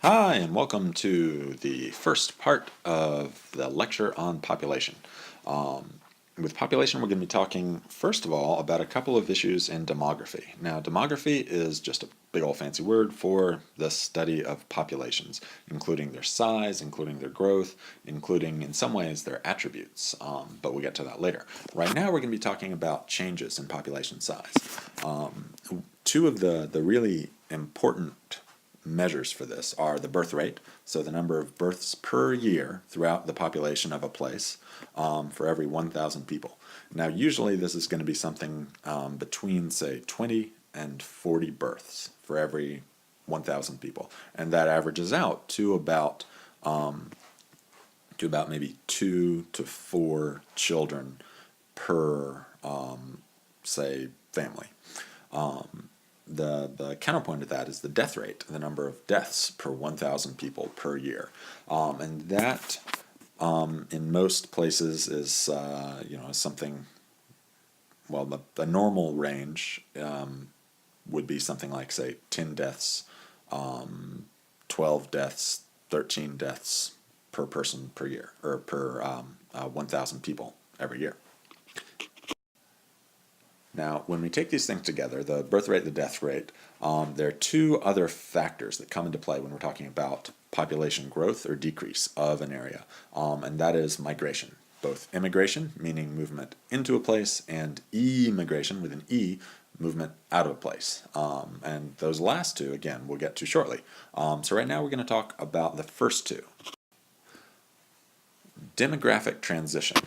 Hi, and welcome to the first part of the lecture on population. With population, we're going to be talking, first of all, about a couple of issues in demography. Now, demography is just a big old fancy word for the study of populations, including their size, including their growth, including, in some ways, their attributes. But we'll get to that later. Right now, we're going to be talking about changes in population size. Two of the really important measures for this are the birth rate, so the number of births per year throughout the population of a place for every 1,000 people. Now, usually this is going to be something between, say, 20 and 40 births for every 1,000 people, and that averages out to about maybe 2 to 4 children per, say, family. The counterpoint to that is the death rate, the number of deaths per 1,000 people per year, and that in most places is something. Well, the normal range would be something like, say, 10 deaths, 12 deaths, 13 deaths per person per year, or per 1,000 people every year. Now, when we take these things together, the birth rate, the death rate, there are two other factors that come into play when we're talking about population growth or decrease of an area, and that is migration. Both immigration, meaning movement into a place, and emigration, with an E, movement out of a place. And those last two, again, we'll get to shortly. So right now we're going to talk about the first two. Demographic transition.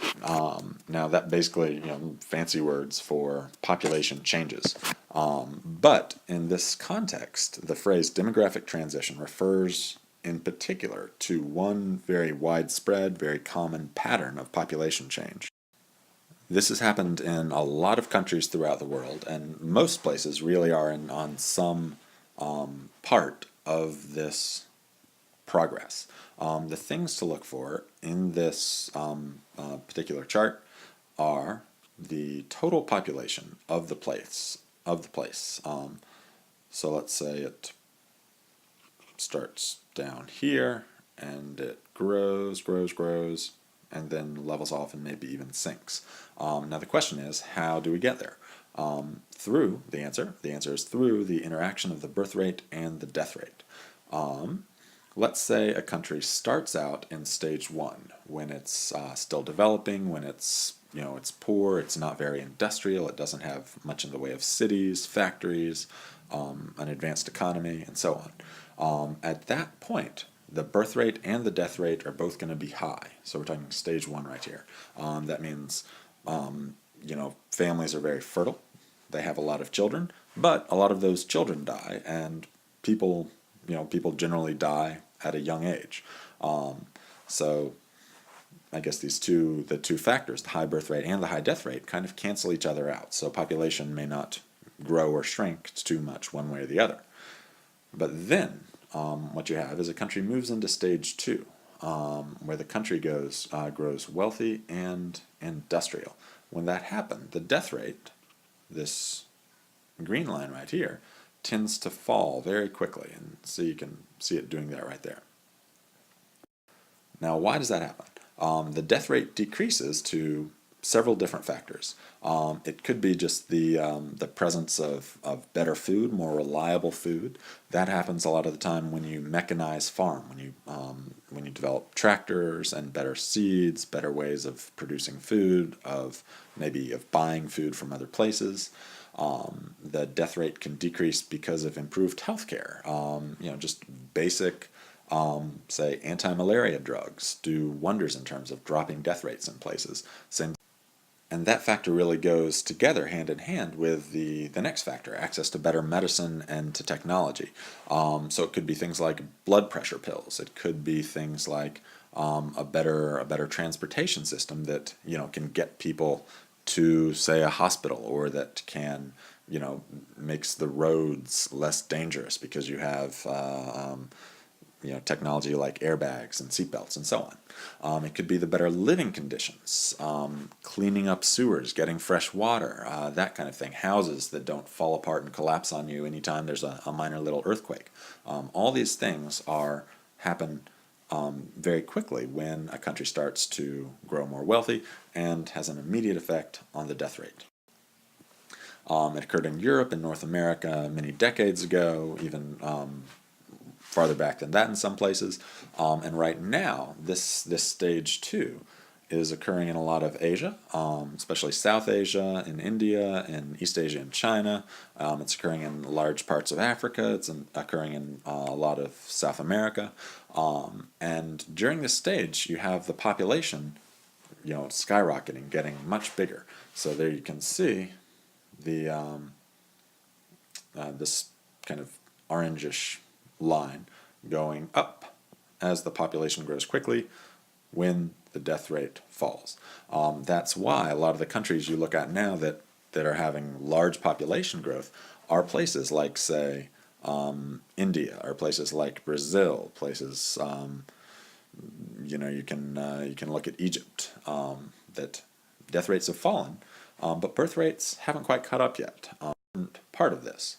Now that basically, fancy words for population changes. But in this context, the phrase demographic transition refers in particular to one very widespread, very common pattern of population change. This has happened in a lot of countries throughout the world, and most places really are on some part of this progress. The things to look for in this particular chart are the total population of the place. So let's say it starts down here and it grows, and then levels off and maybe even sinks. Now the question is, how do we get there? Through the answer is through the interaction of the birth rate and the death rate. Let's say a country starts out in stage 1 when it's still developing, when it's it's poor, it's not very industrial, it doesn't have much in the way of cities, factories, an advanced economy, and so on. At that point, the birth rate and the death rate are both going to be high. So we're talking stage 1 right here. That means families are very fertile, they have a lot of children, but a lot of those children die, and people generally die at a young age. So I guess the two factors, the high birth rate and the high death rate, kind of cancel each other out. So population may not grow or shrink too much one way or the other. But then what you have is a country moves into stage 2, where the country grows wealthy and industrial. When that happened, the death rate, this green line right here, tends to fall very quickly, and so you can see it doing that right there. Now, why does that happen? The death rate decreases to several different factors. It could be just the presence of better food, more reliable food. That happens a lot of the time when you mechanize farm, when you develop tractors and better seeds, better ways of producing food, of buying food from other places. The death rate can decrease because of improved health care. Just basic, say, anti-malaria drugs do wonders in terms of dropping death rates in places. And that factor really goes together hand in hand with the next factor, access to better medicine and to technology. So it could be things like blood pressure pills. It could be things like a better transportation system that can get people to, say, a hospital, or that can makes the roads less dangerous because you have technology like airbags and seatbelts and so on. It could be the better living conditions, cleaning up sewers, getting fresh water, that kind of thing. Houses that don't fall apart and collapse on you anytime there's a minor little earthquake. All these things happen very quickly when a country starts to grow more wealthy and has an immediate effect on the death rate. It occurred in Europe and North America many decades ago, even farther back than that in some places. And right now, this stage 2 is occurring in a lot of Asia, especially South Asia, in India, in East Asia and China. It's occurring in large parts of Africa. It's occurring in a lot of South America. And during this stage, you have the population, skyrocketing, getting much bigger. So there you can see the this kind of orangish line going up as the population grows quickly when the death rate falls. That's why a lot of the countries you look at now that are having large population growth are places like, say, India, or places like Brazil, places, you can look at Egypt, that death rates have fallen, but birth rates haven't quite caught up yet. Part of this.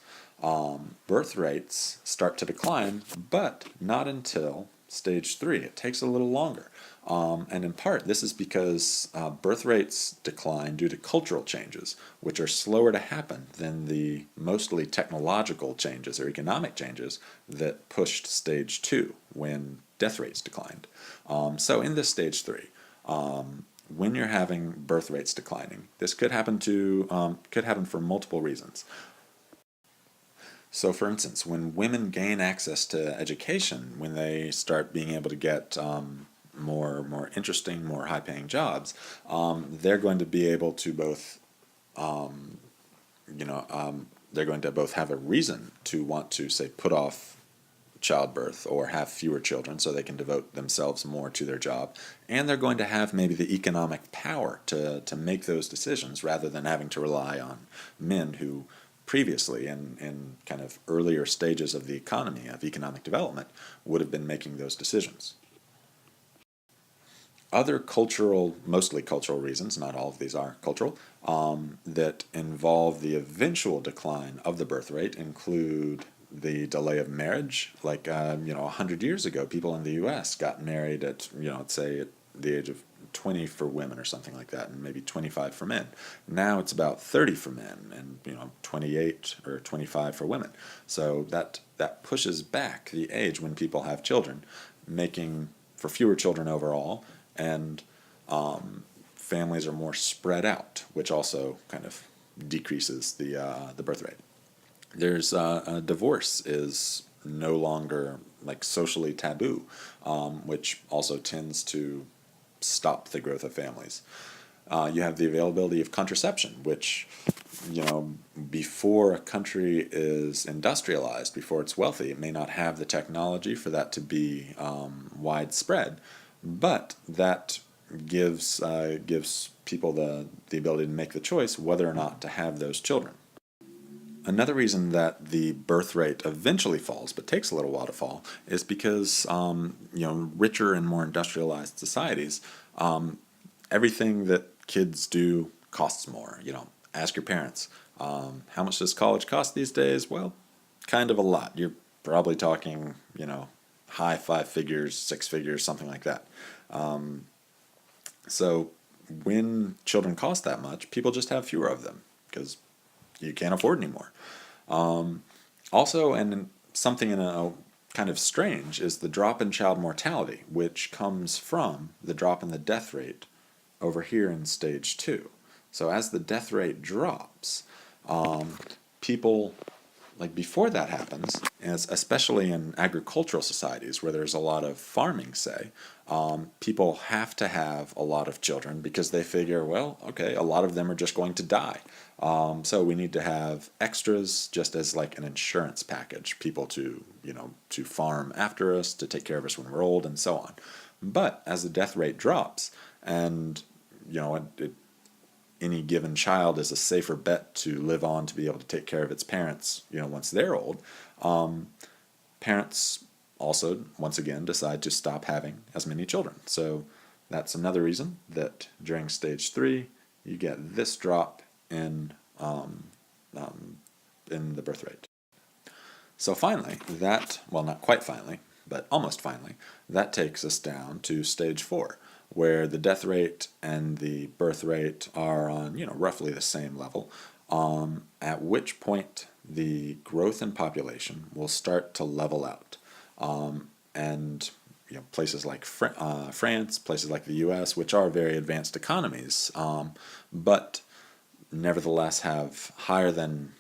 Birth rates start to decline, but not until stage 3. It takes a little longer. And in part, this is because birth rates decline due to cultural changes, which are slower to happen than the mostly technological changes or economic changes that pushed stage 2 when death rates declined. So in this stage 3, when you're having birth rates declining, this could happen for multiple reasons. So, for instance, when women gain access to education, when they start being able to get more interesting, more high-paying jobs, they're going to be able to both, they're going to both have a reason to want to, say, put off childbirth or have fewer children so they can devote themselves more to their job, and they're going to have maybe the economic power to make those decisions rather than having to rely on men who previously, in kind of earlier stages of the economy, of economic development, would have been making those decisions. Other cultural, mostly cultural reasons, not all of these are cultural, that involve the eventual decline of the birth rate include the delay of marriage. Like, 100 years ago, people in the U.S. got married at, say, at the age of 20 for women or something like that, and maybe 25 for men. Now it's about 30 for men and 28 or 25 for women. So that pushes back the age when people have children, making for fewer children overall, and families are more spread out, which also kind of decreases the birth rate. There's divorce is no longer like socially taboo, which also tends to stop the growth of families. You have the availability of contraception, which, before a country is industrialized, before it's wealthy, it may not have the technology for that to be widespread, but that gives people the ability to make the choice whether or not to have those children. Another reason that the birth rate eventually falls, but takes a little while to fall, is because richer and more industrialized societies, everything that kids do costs more. Ask your parents, how much does college cost these days? Well, kind of a lot. You're probably talking, high 5 figures, 6 figures, something like that. So when children cost that much, people just have fewer of them because you can't afford anymore. Also, and something in a kind of strange, is the drop in child mortality, which comes from the drop in the death rate over here in stage 2. So as the death rate drops, people, like before that happens, especially in agricultural societies where there's a lot of farming, say, people have to have a lot of children because they figure, well, okay, a lot of them are just going to die. So we need to have extras just as like an insurance package, people to farm after us, to take care of us when we're old, and so on. But as the death rate drops, and any given child is a safer bet to live on to be able to take care of its parents, once they're old, parents also, once again, decide to stop having as many children. So that's another reason that during stage 3, you get this drop in the birth rate. So finally, well, not quite finally, but almost finally, that takes us down to stage 4, where the death rate and the birth rate are on, roughly the same level, at which point the growth in population will start to level out. And places like France, places like the US, which are very advanced economies, but nevertheless have higher than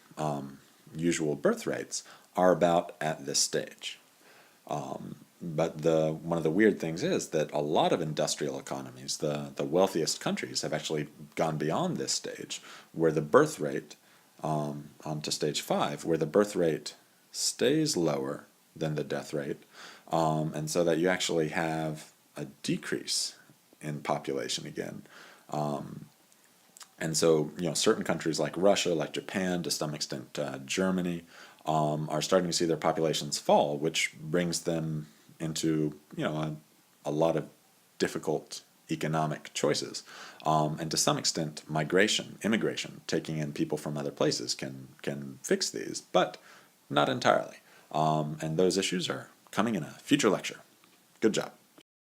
usual birth rates, are about at this stage. But one of the weird things is that a lot of industrial economies, the wealthiest countries, have actually gone beyond this stage, where the birth rate, onto stage 5, where the birth rate stays lower than the death rate, and so that you actually have a decrease in population again. And so, certain countries like Russia, like Japan, to some extent Germany, are starting to see their populations fall, which brings them into, a lot of difficult economic choices. And to some extent, immigration, taking in people from other places can fix these, but not entirely. And those issues are coming in a future lecture. Good job.